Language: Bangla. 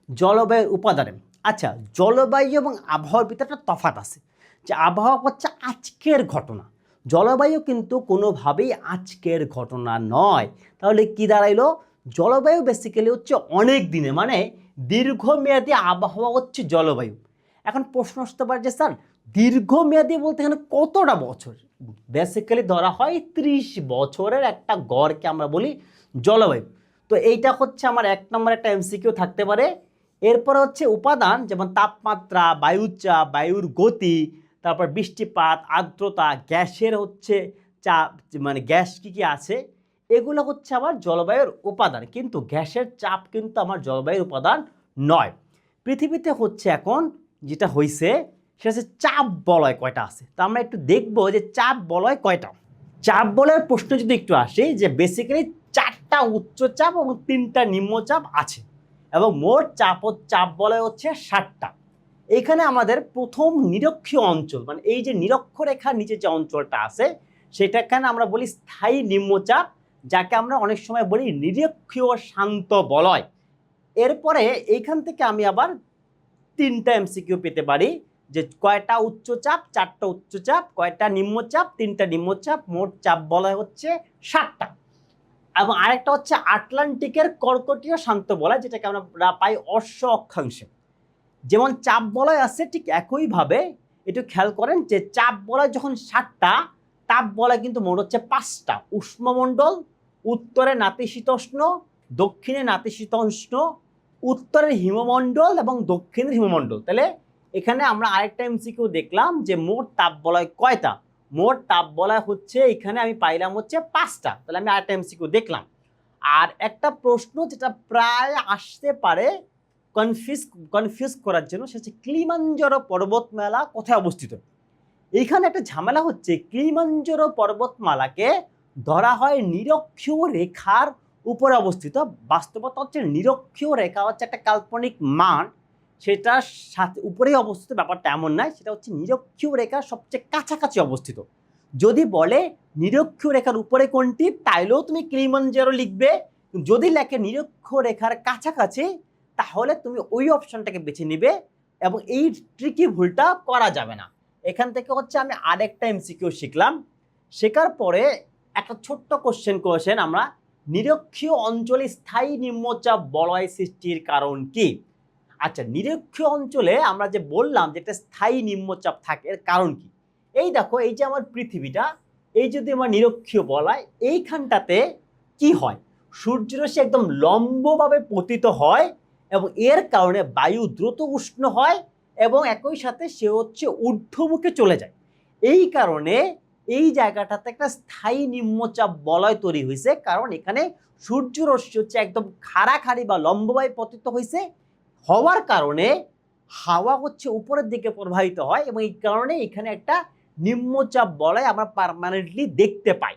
জলবায়ুর উপাদানে। আচ্ছা, জলবায়ু এবং আবহাওয়ার ভিতরে একটা তফাৎ আছে, যে আবহাওয়া হচ্ছে আজকের ঘটনা, জলবায়ু কিন্তু কোনোভাবেই আজকের ঘটনা নয়। তাহলে কি দাঁড়াইলো? জলবায়ু বেসিক্যালি হচ্ছে অনেক দিনে, মানে দীর্ঘমেয়াদী আবহাওয়া হচ্ছে জলবায়ু। এখন প্রশ্ন আসতে পারে যে স্যার দীর্ঘমেয়াদী বলতে এখানে কতটা বছর? বেসিক্যালি ধরা হয় 30 বছরের একটা গড়কে আমরা বলি জলবায়ু। তো এইটা হচ্ছে আমার 1 নম্বর একটা এমসিকিউ থাকতে পারে। এরপরে হচ্ছে উপাদান, যেমন তাপমাত্রা, বায়ুচাপ, বায়ুর গতি, তারপর বৃষ্টিপাত, আর্দ্রতা, গ্যাসের হচ্ছে চাপ, মানে গ্যাস কি কি আছে, এগুলো হচ্ছে আমার জলবায়ুর উপাদান। কিন্তু গ্যাসের চাপ কিন্তু আমার জলবায়ুর উপাদান নয়। পৃথিবীতে হচ্ছে এখন যেটা হয়েছে সেটা হচ্ছে চাপ বলয় কয়টা আছে। তা আমরা একটু দেখবো যে চাপ বলয় কয়টা। চাপ বলয়ের প্রশ্ন যদি একটু আসে, যে বেসিক্যালি 4টা উচ্চচাপ এবং 3টা নিম্নচাপ আছে, এবং মোট চাপ বলয় হচ্ছে 7টা। এইখানে আমাদের প্রথম নিরক্ষীয় অঞ্চল, মানে এই যে নিরক্ষরেখার নিচে যে অঞ্চলটা আছে সেটাখানে আমরা বলি স্থায়ী নিম্নচাপ, যাকে আমরা অনেক সময় বলি নিরক্ষীয় শান্ত বলয়। এরপরে এইখান থেকে আমি আবার 3টা এমসিকিউ পেতে পারি, যে কয়টা উচ্চচাপ, 4টা উচ্চচাপ, কয়টা নিম্নচাপ, 3টা নিম্নচাপ, মোট চাপ বলয় হচ্ছে 7টা। এবং আরেকটা হচ্ছে আটলান্টিকের কর্কটীয় শান্ত বলয়, যেটাকে আমরা পাই অশ্ব অক্ষাংশে। যেমন চাপ বলয় আছে, ঠিক একইভাবে একটু খেয়াল করেন যে চাপ বলয় যখন 7টা, তাপ বলয় কিন্তু মোট হচ্ছে 5টা। উষ্ণমণ্ডল, উত্তরে নাতিশীতোষ্ণ, দক্ষিণে নাতিশীতোষ্ণ, উত্তরের হিমমণ্ডল এবং দক্ষিণের হিমমণ্ডল। তাহলে এখানে আমরা আরেকটা এমসিকিউ দেখলাম যে মোট তাপ বলয় কয়টা। মোট তাপ বলয় হচ্ছে এখানে আমি পাইলাম হচ্ছে 5টা। তাহলে আমি আরেকটা এমসিকিউ দেখলাম। আর একটা প্রশ্ন যেটা প্রায় আসতে পারে কনফিউজ করার জন্য, সেটা হচ্ছে কিলিমাঞ্জারো পর্বতমালা কোথায় অবস্থিত। এইখানে একটা ঝামেলা হচ্ছে, কিলিমাঞ্জারো পর্বতমালাকে ধরা হয় নিরক্ষীয় রেখার উপরে অবস্থিত। বাস্তবতা হচ্ছে নিরক্ষীয় রেখা হচ্ছে একটা কাল্পনিক মান, সেটার সাথে উপরেই অবস্থিত, ব্যাপারটা এমন নয়। সেটা হচ্ছে নিরক্ষীয় রেখার সবচেয়ে কাছাকাছি অবস্থিত। যদি বলে নিরক্ষীয় রেখার উপরে কোনটি, তাইলেও তুমি কিলিমাঞ্জারো লিখবে। যদি লেখে নিরক্ষীয় রেখার কাছাকাছি, তাহলে তুমি ওই অপশনটাকে বেছে নিবে, এবং এই ট্রিকি ভুলটা করা যাবে না। এখান থেকে হচ্ছে আমি আরেকটা এমসিকিউ শিখলাম। শেখার পরে একটা ছোট্ট কোশ্চেন আমরা, নিরক্ষীয় অঞ্চলে স্থায়ী নিম্নচাপ বলয় সৃষ্টির কারণ কি? আচ্ছা, নিরক্ষীয় অঞ্চলে আমরা যে বললাম যে একটা স্থায়ী নিম্নচাপ থাকে, এর কারণ কি? এই দেখো, এই যে আমার পৃথিবীটা, এই যদি আমার নিরক্ষীয় বলয়, এইখানটাতে কি হয়, সূর্যরশ্মি একদম লম্বভাবে পতিত হয়, এবং এর কারণে বায়ু দ্রুত উষ্ণ হয়, এবং একই সাথে সে হচ্ছে ঊর্ধ্বমুখে চলে যায়। এই কারণে এই জায়গাটাতে একটা স্থায়ী নিম্নচাপ বলয় তৈরি হয়েছে, কারণ এখানে সূর্যরশ্মি হচ্ছে একদম খাড়াখাড়ি বা লম্বভাবে পতিত হয়েছে, হওয়ার কারণে হাওয়া হচ্ছে উপরের দিকে প্রবাহিত হয়, এবং এই কারণে এখানে একটা নিম্নচাপ বলয় আমরা পার্মানেন্টলি দেখতে পাই।